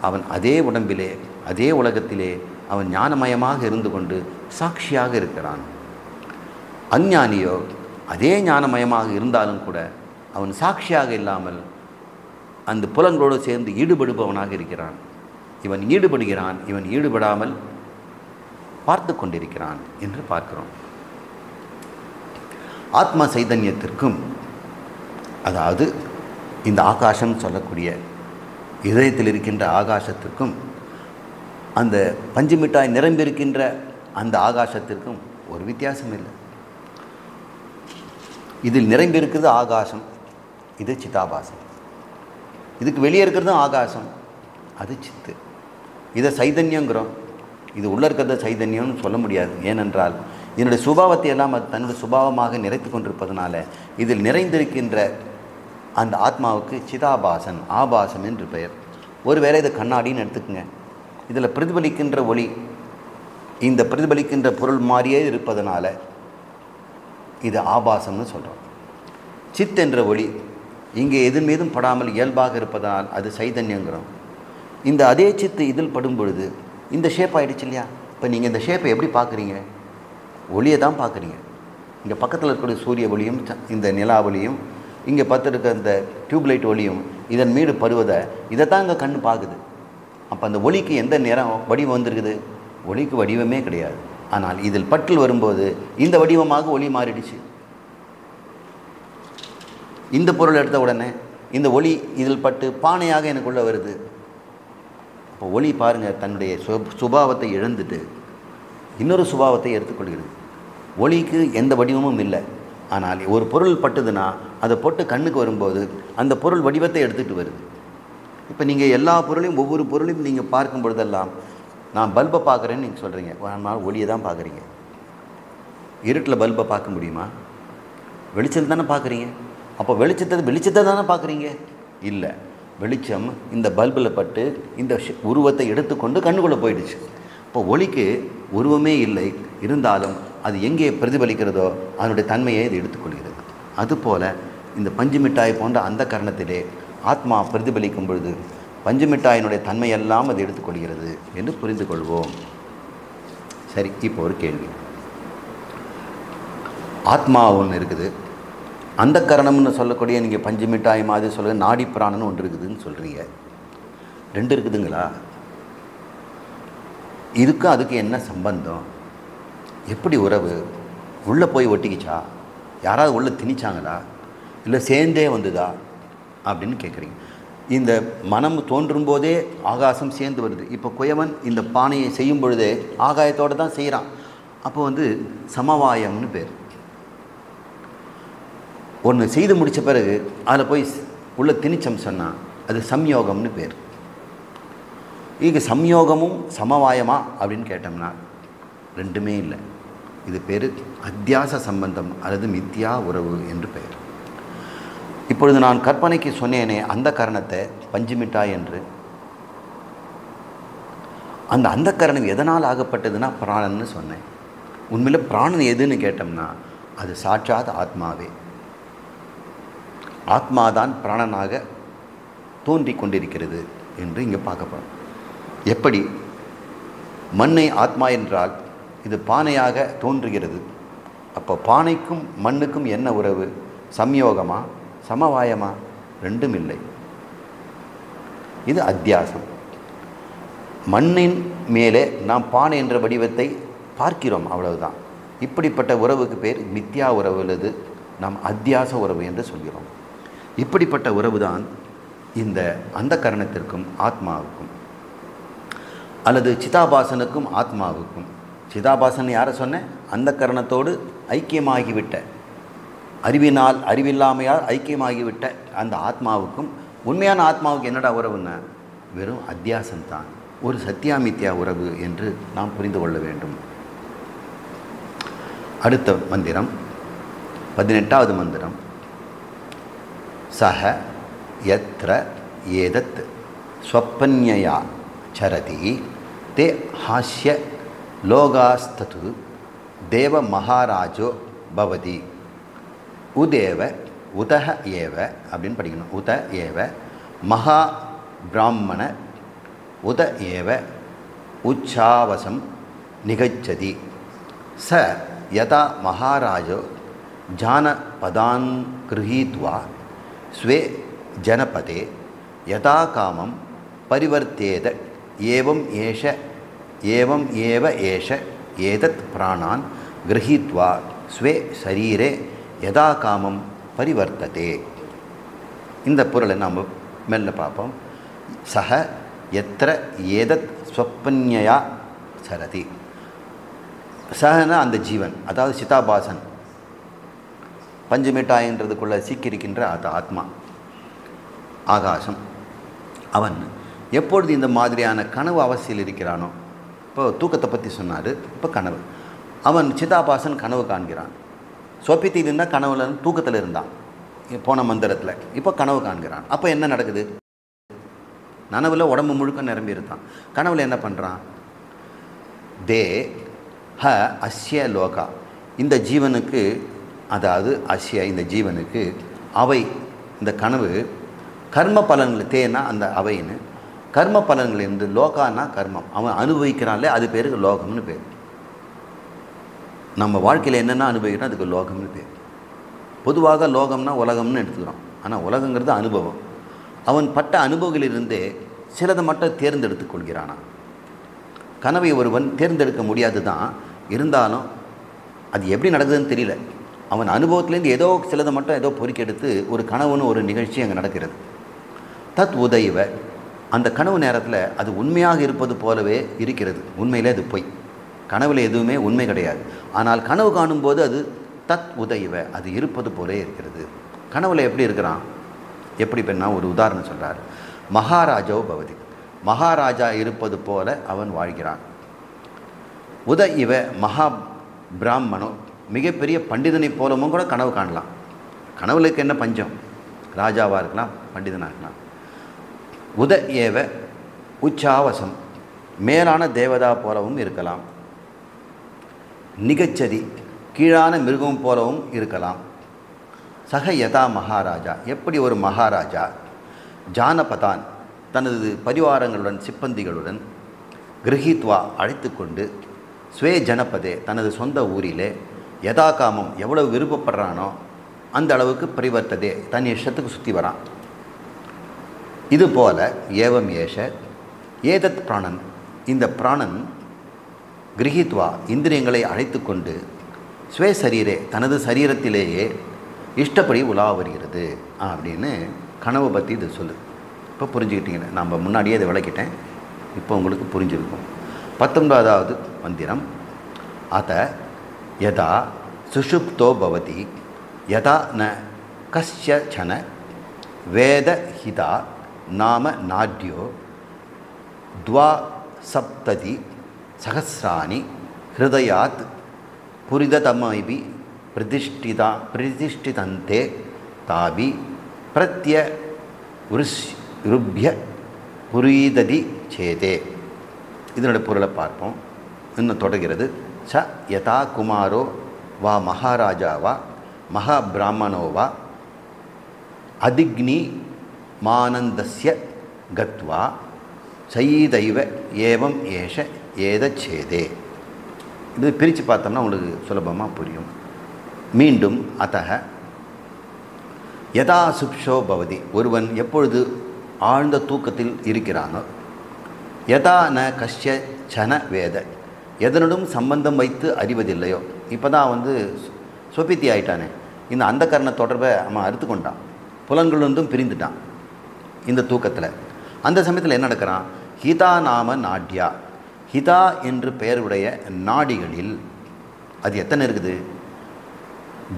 அவன் அதே உடம்பிலே அதே உலகத்திலே அவன் ஞானமயமாக இருந்து கொண்டு சாட்சியாக இருக்கிறான். அஞ்ஞானியோ அதே ஞானமயமாக இருந்தாலும் கூட அவன் சாட்சியாக இல்லாமல் அந்த புலன்களோடு சேர்ந்து ஈடுபடுபவனாக இருக்கிறான். இவன் ஈடுபடுகிறான், இவன் ஈடுபடாமல் பார்த்து கொண்டிருக்கிறான் என்று பார்க்கிறோம். ஆத்ம சைதன்யத்திற்கும், அதாவது இந்த ஆகாசம் சொல்லக்கூடிய இதயத்தில் இருக்கின்ற ஆகாசத்திற்கும் அந்த பஞ்சு மிட்டாய் நிரம்பியிருக்கின்ற அந்த ஆகாசத்திற்கும் ஒரு வித்தியாசம் இல்லை. இதில் நிரம்பியிருக்கிறது ஆகாசம், இது சிதாபாசம். இதுக்கு வெளியே இருக்கிறதும் ஆகாசம், அது சித்து. இதை சைதன்யங்கிறோம். இது உள்ளே இருக்கிறத சைதன்யம்னு சொல்ல முடியாது. ஏனென்றால் இதனுடைய சுபாவத்தை எல்லாம் அது தன்னுடைய சுபாவமாக நிறைத்து கொண்டிருப்பதனால இதில் நிறைந்திருக்கின்ற அந்த ஆத்மாவுக்கு சிதாபாசன், ஆபாசம் என்று பெயர். ஒருவேளை இதை கண்ணாடின்னு எடுத்துக்கங்க. இதில் பிரதிபலிக்கின்ற ஒளி இந்த பிரதிபலிக்கின்ற பொருள் மாதிரியே இருப்பதனால இது ஆபாசம்னு சொல்கிறோம். சித் என்ற ஒளி இங்கே எது மீதும் படாமல் இயல்பாக இருப்பதனால் அது சைதன்யங்கிறோம். இந்த அதே சித்து இதில் படும் பொழுது இந்த ஷேப் ஆகிடுச்சு இல்லையா? இப்போ நீங்கள் இந்த ஷேப்பை எப்படி பார்க்குறீங்க? ஒளியை தான் பார்க்குறீங்க. இங்கே பக்கத்தில் இருக்கக்கூடிய சூரிய ஒளியும் இந்த நிலா ஒளியும் இங்கே பார்த்துருக்க இந்த டியூப்லைட் ஒளியும் இதன் மீது படுவதை இதை தான் இங்கே கண் பார்க்குது. அப்போ அந்த ஒளிக்கு எந்த நிறம் வடிவம் வந்திருக்குது? ஒளிக்கு வடிவமே கிடையாது. ஆனால் இதில் பற்றில் வரும்போது இந்த வடிவமாக ஒளி மாறிடுச்சு. இந்த பொருள் எடுத்த உடனே இந்த ஒளி இதில் பட்டு பானையாக எனக்குள்ளே வருது. இப்போ ஒளி பாருங்கள், தன்னுடைய சுபாவத்தை இழந்துட்டு இன்னொரு சுபாவத்தை எடுத்துக்கொள்கிறது. ஒளிக்கு எந்த வடிவமும் இல்லை. ஆனால் ஒரு பொருள் பட்டுதுன்னா அதை போட்டு கண்ணுக்கு வரும்போது அந்த பொருள் வடிவத்தை எடுத்துகிட்டு வருது. இப்போ நீங்கள் எல்லா பொருளையும் ஒவ்வொரு பொருளையும் நீங்கள் பார்க்கும் பொழுதெல்லாம் நான் பல்பை பார்க்குறேன்னு நீங்கள் சொல்கிறீங்க, ஆனால் ஒளியை தான் பார்க்குறீங்க. இருட்டில் பல்பை பார்க்க முடியுமா? வெளிச்சத்தில் தானே பார்க்குறீங்க. அப்போ வெளிச்சத்தை தானே பார்க்குறீங்க? இல்லை, வெளிச்சம் இந்த பல்பில் பட்டு இந்த உருவத்தை எடுத்துக்கொண்டு கண்ணுக்குள்ளே போயிடுச்சு. இப்போ ஒளிக்கு உருவமே இல்லை, இருந்தாலும் அது எங்கே பிரதிபலிக்கிறதோ அதனுடைய தன்மையை இது எடுத்துக்கொள்கிறது. அதுபோல் இந்த பஞ்சு மிட்டாய் போன்ற அந்த கரணத்திலே ஆத்மா பிரதிபலிக்கும் பொழுது பஞ்சு மிட்டாயினுடைய தன்மையெல்லாம் அது எடுத்துக்கொள்கிறது என்று புரிந்து கொள்வோம். சரி, இப்போ ஒரு கேள்வி. ஆத்மா ஒன்று இருக்குது, அந்த கரணம்னு சொல்லக்கூடிய நீங்கள் பஞ்சு மிட்டாய் மாதிரி சொல்லுங்கள், நாடி பிராணன்னு ஒன்று இருக்குதுன்னு சொல்கிறீங்க. ரெண்டு இருக்குதுங்களா? இதுக்கும் அதுக்கு என்ன சம்பந்தம்? எப்படி உறவு? உள்ளே போய் ஒட்டிக்கிச்சா? யாராவது உள்ளே திணிச்சாங்களா? இல்லை சேர்ந்தே வந்துதா அப்படின்னு கேட்குறீங்க. இந்த மனம் தோன்றும் போதே ஆகாசம் சேர்ந்து வருது. இப்போ குயவன் இந்த பானையை செய்யும் பொழுதே ஆகாயத்தோடு தான் செய்கிறான். அப்போ சமவாயம்னு பேர். ஒன்று செய்து முடித்த பிறகு அதில் போய் உள்ள திணிச்சம் சொன்னால் அது சம்யோகம்னு பேர். இங்கே சம்யோகமும் சமவாயமா அப்படின்னு கேட்டோம்னா ரெண்டுமே இல்லை. இது பேர் அத்தியாச சம்பந்தம் அல்லது மித்யா உறவு என்று பெயர். இப்பொழுது நான் கற்பனைக்கு சொன்னேனே அந்த கரணத்தை பஞ்சு மிட்டாய் என்று, அந்த கரணம் எதனால் ஆகப்பட்டதுன்னா பிராணன்னு சொன்னேன். உண்மையில் பிராணன் எதுன்னு கேட்டோம்னா அது சாட்சாத் ஆத்மாவே. ஆத்மாதான் பிராணனாக தோன்றி கொண்டிருக்கிறது என்று இங்கே பார்க்கப்படும். எப்படி மண்ணை ஆத்மா என்றால் இது பானையாக தோன்றுகிறது. அப்போ பானைக்கும் மண்ணுக்கும் என்ன உறவு? சம்யோகமா சமவாயமா? ரெண்டும் இல்லை. இது அத்தியாசம். மண்ணின் மேலே நாம் பானை என்ற வடிவத்தை பார்க்கிறோம், அவ்வளவுதான். இப்படிப்பட்ட உறவுக்கு பேர் மித்யா உறவு அல்லது நாம் அத்தியாச உறவு என்று சொல்கிறோம். இப்படிப்பட்ட உறவு தான் இந்த அந்த கரணத்திற்கும் ஆத்மாவுக்கும் அல்லது சிதாபாசனுக்கும் ஆத்மாவுக்கும். சிதாபாசன் யாரை சொன்னேன்? அந்த கரணத்தோடு ஐக்கியமாகிவிட்ட, அறிவில்லாமையால் ஐக்கியமாகிவிட்ட அந்த ஆத்மாவுக்கும் உண்மையான ஆத்மாவுக்கு என்னடா உறவுன்னா வெறும் அத்தியாசம்தான். ஒரு சத்தியாமித்யா உறவு என்று நாம் புரிந்து கொள்ள வேண்டும். அடுத்த மந்திரம் 18வது மந்திரம். சஹ யத்ர ஏதத் ஸ்வப்பன்யயா சரதி தே ஹாஸ்ய லோகாஸ்தது தேவ மகாராஜோ பவதி உதேவ உதஹ ஏவ அப்படின்னு படிக்கணும். உத ஏவ மகா பிராமண உத ஏவ உச்சாவசம் நிகச்சதி ச யதா மகாராஜோ ஜானபதான் கிருஹீத்வா ஸ்வே ஜனபதே யதா காமம் பரிவர்த்தேத ஏவம் ஏவ ஏஷ ஏதத் பிராணான் கிரஹீத்வா ஸ்வே சரீரே யதா காமம் பரிவர்த்ததே. இந்த பொருளை நாம் மெல்ல பார்ப்போம். சஹ எத்திர ஏதத் ஸ்வப்ன்யயா சரதி. சஹன அந்த ஜீவன், அதாவது சிதாபாசன், பஞ்சமிட்டாயின்றதுக்குள்ளே சீக்கிரிக்கின்ற அந்த ஆத்மா, ஆகாசம். அவன் எப்பொழுது இந்த மாதிரியான கனவு அவஸ்தையில் இருக்கிறானோ, இப்போ தூக்கத்தை பற்றி சொன்னார், இப்போ கனவு. அவன் சிதாபாசன் கனவு காண்கிறான். சொப்பித்தில் இருந்தால் கனவுல தூக்கத்தில் இருந்தான் போன மந்திரத்தில், இப்போ கனவு காண்கிறான். அப்போ என்ன நடக்குது? நனவில் உடம்பு முழுக்க நிரம்பி இருந்தான். கனவில் என்ன பண்ணுறான்? தே ஹ அஸ்ய லோகா, இந்த ஜீவனுக்கு, அதாவது அஸ்ய இந்த ஜீவனுக்கு, அவை இந்த கனவு கர்ம பலன்கள், தேனா அந்த அவைன்னு கர்ம பலன்கள் இருந்து, லோகானா கர்மம், அவன் அனுபவிக்கிறான்ல, அது பேருக்கு லோகம்னு பேர். நம்ம வாழ்க்கையில் என்னென்ன அனுபவிக்கிறோம் அதுக்கு லோகம்னு பேர். பொதுவாக லோகம்னா உலகம்னு எடுத்துக்கிறோம், ஆனால் உலகங்கிறது அனுபவம். அவன் பட்ட அனுபவங்களிலிருந்தே சிலதை மட்டும் தேர்ந்தெடுத்து கொள்கிறானா. கனவை ஒருவன் தேர்ந்தெடுக்க முடியாது தான், இருந்தாலும் அது எப்படி நடக்குதுன்னு தெரியல. அவன் அனுபவத்திலேருந்து ஏதோ சிலதை மட்டும் ஏதோ பொறுக்கெடுத்து ஒரு கனவுன்னு ஒரு நிகழ்ச்சி அங்கே நடக்கிறது. தத் உதய்வ, அந்த கனவு நேரத்தில் அது உண்மையாக இருப்பது போலவே இருக்கிறது. உண்மையிலே அது பொய். கனவில் எதுவுமே உண்மை கிடையாது. ஆனால் கனவு காணும்போது அது தத் உதய்வ, அது இருப்பது போலே இருக்கிறது. கனவில் எப்படி இருக்கிறான்? எப்படி பெண்ணா ஒரு உதாரணம் சொல்கிறார். மகாராஜோ பவதி, மகாராஜா இருப்பது போல அவன் வாழ்கிறான். உத இவ மகா பிராமணோ, மிகப்பெரிய பண்டிதனை போலவும் கூட கனவு காணலாம். கனவுலுக்கு என்ன பஞ்சம்? ராஜாவாக இருக்கலாம், பண்டிதனாக இருக்கலாம். உத ஏவ உச்சாவசம், மேலான தேவதா போலவும் இருக்கலாம். நிகச்சதி, கீழான மிருகம் போலவும் இருக்கலாம். சக யதா மகாராஜா, எப்படி ஒரு மகாராஜா ஜானபதான் தனது பரிவாரங்களுடன் சிப்பந்திகளுடன் கிரகித்வா அழைத்து கொண்டு ஸ்வே ஜனபதே தனது சொந்த ஊரிலே யதா காமம் எவ்வளவு விருப்பப்படுறானோ அந்த அளவுக்கு பரிவர்த்ததே தன் இஷ்டத்துக்கு சுற்றி வரான். இதுபோல ஏவம் ஏஷ ஏதத் பிராணன், இந்த பிராணன் கிரகித்வா இந்திரியங்களை அழைத்து கொண்டு ஸ்வே சரீரே தனது சரீரத்திலேயே இஷ்டப்படி உலா வருகிறது அப்படின்னு கனவு பற்றி இது சொல்லுது. இப்போ புரிஞ்சுக்கிட்டீங்க. நம்ம முன்னாடியே இதை விளக்கிட்டேன், இப்போ உங்களுக்கு புரிஞ்சிருக்கும். 19வது மந்திரம். அத யதா சுஷுப்தோ பவதி யதா ந கஸ்யசன வேதஹிதா நாம நாட்யோ த்வாசப்ததி சஹஸ்ராணி ஹிருதயாத் புரிததமைபி பிரதிஷ்டிதந்தே தாபி பிரத்யருப்ய புரீததி சேதே. இதனுடைய பொருளை பார்ப்போம். இன்னும் தொடர்கிறது. ச யதா குமாரோ வா மகாராஜா வா மகாபிராமணோ வா அதிக்னி மானந்தஸ்ய கத்வா சயீதைவ ஏவம் ஏஷ ஏதச்சேதே. இது பிரித்து பார்த்தோம்னா உங்களுக்கு சுலபமாக புரியும். மீண்டும் அத்தக யதா சுப்ஷோ பவதி, ஒருவன் எப்பொழுது ஆழ்ந்த தூக்கத்தில் இருக்கிறானோ, யதா ந கஷ்ய சன வேத, எதனுடன் சம்பந்தம் வைத்து அறிவதில்லையோ. இப்போ தான் சொபித்தி ஆயிட்டானே, இந்த அந்த கரண தொடர்பை அவன் அறுத்து கொண்டான், புலன்களும் பிரிந்துட்டான் இந்த தூக்கத்தில். அந்த சமயத்தில் என்ன நடக்கிறான்? ஹிதா நாம நாட்யா, ஹிதா என்று பெயருடைய நாடிகளில் அது எத்தனை இருக்குது?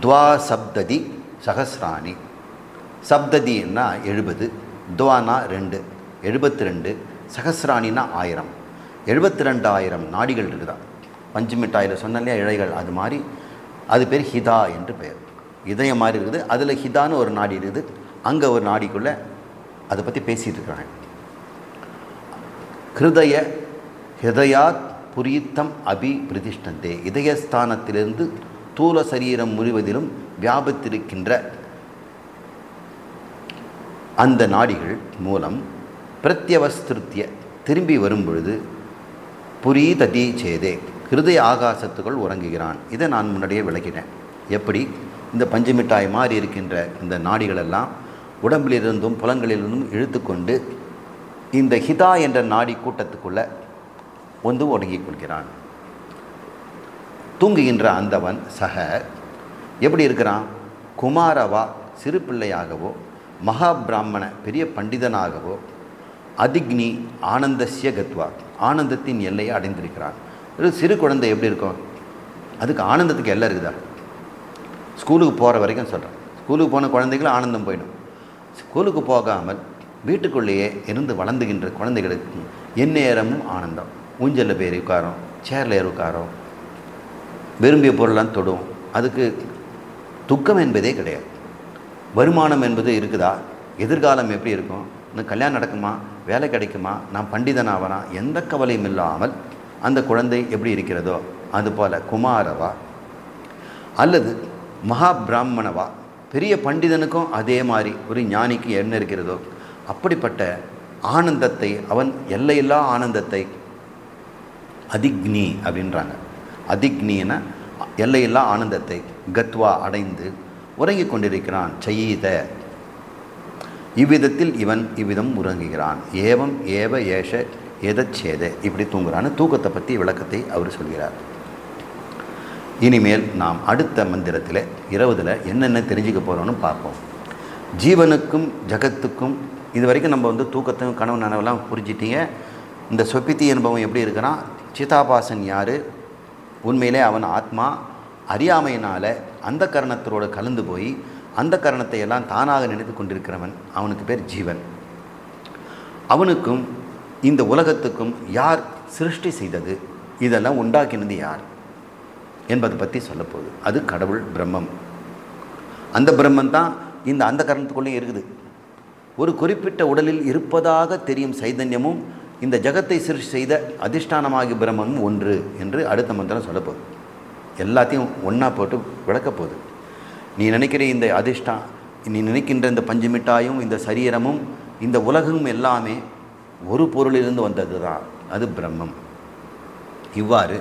துவாசப்ததி சஹஸ்ராணி. சப்ததின்னா 70, துவானா 2, 72, சஹஸ்ராணின்னா 1000, 72,000 நாடிகள் இருக்குதா. பஞ்சமிட்டாயில் சொன்னாலே இழைகள், அது மாதிரி அது பேர் ஹிதா என்று பெயர். இதயம் மாதிரி இருக்குது, அதில் ஹிதான்னு ஒரு நாடி இருக்குது. அங்கே ஒரு நாடிக்குள்ளே அதை பற்றி பேசிகிட்டு இருக்கிறாங்க. ஹிருதயாத் புரீத்தம் அபி பிரதிஷ்டந்தே, இதயஸ்தானத்திலிருந்து தூல சரீரம் முழுவதிலும் வியாபித்திருக்கின்ற அந்த நாடிகள் மூலம் பிரத்யவஸ்திருத்திய திரும்பி வரும் பொழுது புரீததி சேதே, ஹிருதய ஆகாசத்துக்குள் உறங்குகிறான். இதை நான் முன்னாடியே விளக்கிட்டேன். எப்படி இந்த பஞ்சமிட்டாய் மாறி இருக்கின்ற இந்த நாடிகளெல்லாம் உடம்பிலிருந்தும் புலன்களிலிருந்தும் இழுத்து கொண்டு இந்த ஹிதா என்ற நாடி கூட்டத்துக்குள்ளே ஒடுங்கிக் கொள்கிறான். தூங்குகின்ற அந்தவன் சக எப்படி இருக்கிறான்? குமாரவா சிறு பிள்ளையாகவோ, மகாபிராமண பெரிய பண்டிதனாகவோ, அதிக்னி ஆனந்தஸ்ய கத்வா, ஆனந்தத்தின் எல்லையை அடைந்திருக்கிறான். ஒரு சிறு குழந்தை எப்படி இருக்கும்? அதுக்கு ஆனந்தத்துக்கு எல்லை இருக்குதா? ஸ்கூலுக்கு போகிற வரைக்கும் சொல்கிறேன். ஸ்கூலுக்கு போன குழந்தைகள் ஆனந்தம் போயிடும். ஸ்கூலுக்கு போகாமல் வீட்டுக்குள்ளேயே இருந்து வளர்ந்துகின்ற குழந்தைகளுக்கு எந்நேரமும் ஆனந்தம். ஊஞ்சலில் போய் உட்காரோம், சேரில் ஏறி உட்காரோம், விரும்பிய பொருளாம் தொடும். அதுக்கு துக்கம் என்பதே கிடையாது. வருமானம் என்பது இருக்குதா? எதிர்காலம் எப்படி இருக்கும்? இன்னும் கல்யாணம் நடக்குமா? வேலை கிடைக்குமா? நான் பண்டிதன் ஆவனா? எந்த கவலையும் இல்லாமல் அந்த குழந்தை எப்படி இருக்கிறதோ அதுபோல் குமாரவா அல்லது மகா பிராமணவா, பெரிய பண்டிதனுக்கும் அதே மாதிரி ஒரு ஞானிக்கு என்ன இருக்கிறதோ அப்படிப்பட்ட ஆனந்தத்தை, அவன் எல்லையில்லா ஆனந்தத்தை அதிக்னி அப்படின்றாங்க. அதிக்னின்னா எல்லையில்லா ஆனந்தத்தை கத்வா அடைந்து உறங்கிக் கொண்டிருக்கிறான். சயீத, இவ்விதத்தில் இவன் இவ்விதம் உறங்குகிறான். ஏவம் ஏவ ஏஷ எதச்சேத, இப்படி தூங்குறான்னு தூக்கத்தை பற்றி விளக்கத்தை அவர் சொல்கிறார். இனிமேல் நாம் அடுத்த மந்திரத்தில் 20 என்னென்ன தெரிஞ்சுக்க போகிறோன்னு பார்ப்போம். ஜீவனுக்கும் ஜகத்துக்கும் இது வரைக்கும் நம்ம தூக்கத்தையும் கனவு நனவெல்லாம் புரிஞ்சிட்டீங்க. இந்த சொப்பித்தி அனுபவம் எப்படி இருக்குன்னா, சிதாபாசன் யார்? உண்மையிலே அவன் ஆத்மா. அறியாமையினால் அந்த கரணத்தோடு கலந்து போய் அந்த கரணத்தை எல்லாம் தானாக நினைத்து கொண்டிருக்கிறவன், அவனுக்கு பேர் ஜீவன். அவனுக்கும் இந்த உலகத்துக்கும் யார் சிருஷ்டி செய்தது, இதெல்லாம் உண்டாக்கினது யார் என்பதை பற்றி சொல்லப்போகுது. அது கடவுள் பிரம்மம். அந்த பிரம்மன் தான் இந்த அந்த கரணத்துக்குள்ளே இருக்குது. ஒரு குறிப்பிட்ட உடலில் இருப்பதாக தெரியும் சைதன்யமும் இந்த ஜகத்தை சிருஷ்டி செய்த அதிஷ்டானமாகிய பிரம்மமும் ஒன்று என்று அடுத்த மந்திரம் சொல்லப்போகுது. எல்லாத்தையும் ஒன்றா போட்டு விளக்கப்போகுது. நீ நினைக்கிற இந்த நீ நினைக்கின்ற இந்த பஞ்சுமிட்டாயும் இந்த சரீரமும் இந்த உலகமும் எல்லாமே ஒரு பொருளிலிருந்து வந்தது தான், அது பிரம்மம். இவ்வாறு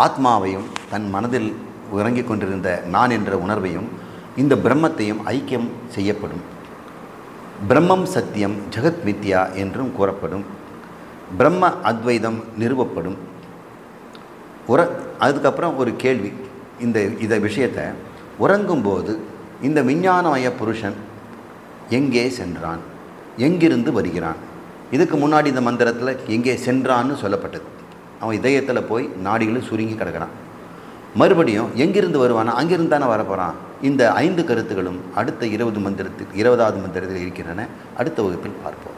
ஆத்மாவையும் தன் மனதில் உறங்கிக் கொண்டிருந்த நான் என்ற உணர்வையும் இந்த பிரம்மத்தையும் ஐக்கியம் செய்யப்படும். பிரம்மம் சத்தியம் ஜெகத் மித்யா என்றும் கூறப்படும். பிரம்ம அத்வைதம் நிறுவப்படும். அதுக்கப்புறம் ஒரு கேள்வி, இந்த விஷயத்தை உறங்கும்போது இந்த விஞ்ஞானமய புருஷன் எங்கே சென்றான், எங்கிருந்து வருகிறான்? இதுக்கு முன்னாடி இந்த மந்திரத்தில் எங்கே சென்றான்னு சொல்லப்பட்டது. அவன் இதயத்தில் போய் நாடிகளும் சுருங்கி கிடக்கிறான். மறுபடியும் எங்கிருந்து வருவானா? அங்கிருந்து தானே வரப்போகிறான். இந்த 5 கருத்துகளும் அடுத்த 20வது மந்திரத்தில் இருக்கின்றன. அடுத்த வகுப்பில் பார்ப்போம்.